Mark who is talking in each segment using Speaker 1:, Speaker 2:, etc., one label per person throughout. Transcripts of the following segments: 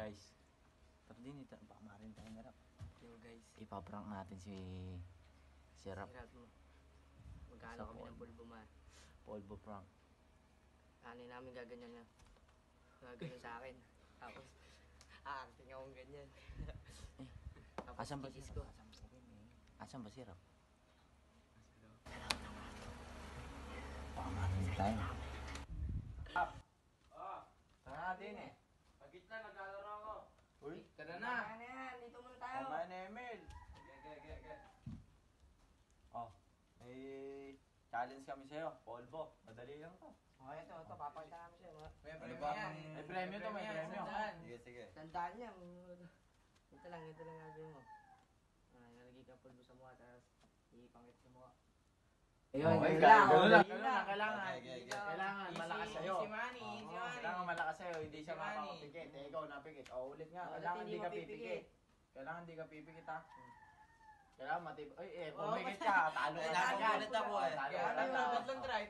Speaker 1: guys. Tara din ito. Baka marin tayo narap.
Speaker 2: Yo guys.
Speaker 1: Ipaprank natin si Rap.
Speaker 2: Sirap mo. Magkano kami ng pulbo man.
Speaker 1: Polvo prank.
Speaker 2: Ano namin gaganyan na. Gaganyan sa akin. Tapos, aaking akong ganyan. Tapos
Speaker 1: Asan ba
Speaker 2: kisis
Speaker 1: si
Speaker 2: ko.
Speaker 1: Rap? Asan ba si Rap? Baka marin tayo. Tara natin eh.
Speaker 3: Pagit na, naglalaro ako.
Speaker 1: Uy,
Speaker 3: Tara na.
Speaker 2: Ano yan? Dito muna tayo.
Speaker 1: tama na Emil.
Speaker 3: Ge.
Speaker 1: Oh, may challenge kami sa'yo. Polvo. Madali lang to.
Speaker 2: Oh, ito. Papakita namin sa'yo.
Speaker 3: May
Speaker 1: Ano
Speaker 3: premyo
Speaker 1: ba?
Speaker 3: yan.
Speaker 1: May premyo to, may premyo.
Speaker 3: Sandaan.
Speaker 4: Sige.
Speaker 2: Tandaan niya. Ito lang gagawin mo. Nalagay ka pulbo sa mukha, tapos ipangit sa mukha.
Speaker 1: Ayun,
Speaker 2: Okay,
Speaker 1: ganun lang.
Speaker 2: Kailangan.
Speaker 4: Okay.
Speaker 1: Kailangan malakas sa'yo.
Speaker 3: Si Manny, si Manny.
Speaker 1: Kailangan malakas sa'yo, hindi siya
Speaker 3: Si Manny.
Speaker 1: makakapikit. Eh, ikaw napikit. O, ulit nga.
Speaker 2: Ulit,
Speaker 1: Kailangan
Speaker 2: hindi
Speaker 1: hindi ka
Speaker 2: mapipikit.
Speaker 1: pipikit. Kailangan hindi ka pipikit, ha? Kailangan matib... Ay,
Speaker 2: Oh,
Speaker 1: pumikit ka. Talo ka
Speaker 4: Ay,
Speaker 1: na.
Speaker 4: nakukulit ako eh.
Speaker 1: Talo
Speaker 3: Kaya
Speaker 1: ka na.
Speaker 3: tatlong try.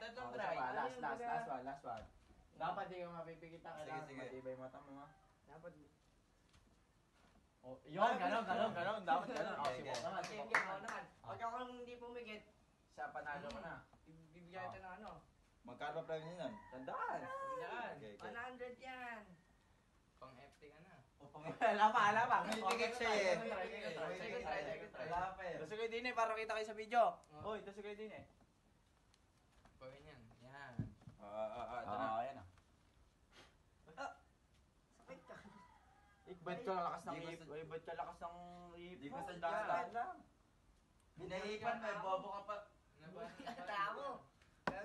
Speaker 1: Last one. Dapat hindi ka mapipikit. Kailangan
Speaker 4: Sige.
Speaker 1: matibay mata mo, ha?
Speaker 2: Dapat.
Speaker 1: O, yun, ganon. Dapat ganon. O,
Speaker 4: Okay,
Speaker 1: subok
Speaker 4: okay.
Speaker 1: naman,
Speaker 2: Game,
Speaker 1: subok
Speaker 2: game. Ako
Speaker 1: naman.
Speaker 2: naman. Pag ako lang hindi pumigit,
Speaker 1: Siya, panalo ka na.
Speaker 2: bibigyan ito ng ano.
Speaker 4: Magkano pa premyo nun?
Speaker 1: Tandaan.
Speaker 3: Sandaan.
Speaker 4: Okay.
Speaker 2: 100 yan.
Speaker 3: Pang FT ka na.
Speaker 1: Wala pa.
Speaker 4: Pumipikit siya eh.
Speaker 1: Second try.
Speaker 4: Wala pa eh.
Speaker 1: Gusto kayo din eh, para kita kayo sa video.
Speaker 3: Oh.
Speaker 1: Hoy, gusto kayo din eh.
Speaker 3: Pagin yan. Yan.
Speaker 4: Ito na.
Speaker 1: Ayan ah.
Speaker 2: Sakit ka.
Speaker 1: Ba't ka lakas ng
Speaker 4: Di ko
Speaker 1: ip?
Speaker 4: sa-
Speaker 1: Ay, ba't ka lakas ng ip?
Speaker 4: Di ko
Speaker 1: mo?
Speaker 4: sadya.
Speaker 1: Dahan-dahan lang.
Speaker 4: Binahipan pa eh. Bobo ka pa.
Speaker 2: Tama.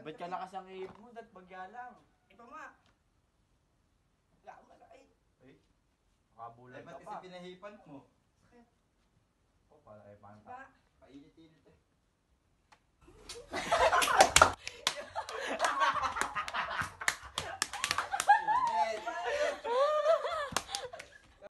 Speaker 1: Ba't ka lakas ng ip mo? Dat bagya lang.
Speaker 2: Ito ma. Wala akong malakit.
Speaker 1: Ay,
Speaker 4: Ay,
Speaker 1: makabulag
Speaker 4: ba't
Speaker 1: ka
Speaker 4: kasi
Speaker 1: pa.
Speaker 4: pinahipan mo?
Speaker 2: Sakit.
Speaker 1: Oh, para ay panta.
Speaker 2: Diba?
Speaker 4: Painit-init eh.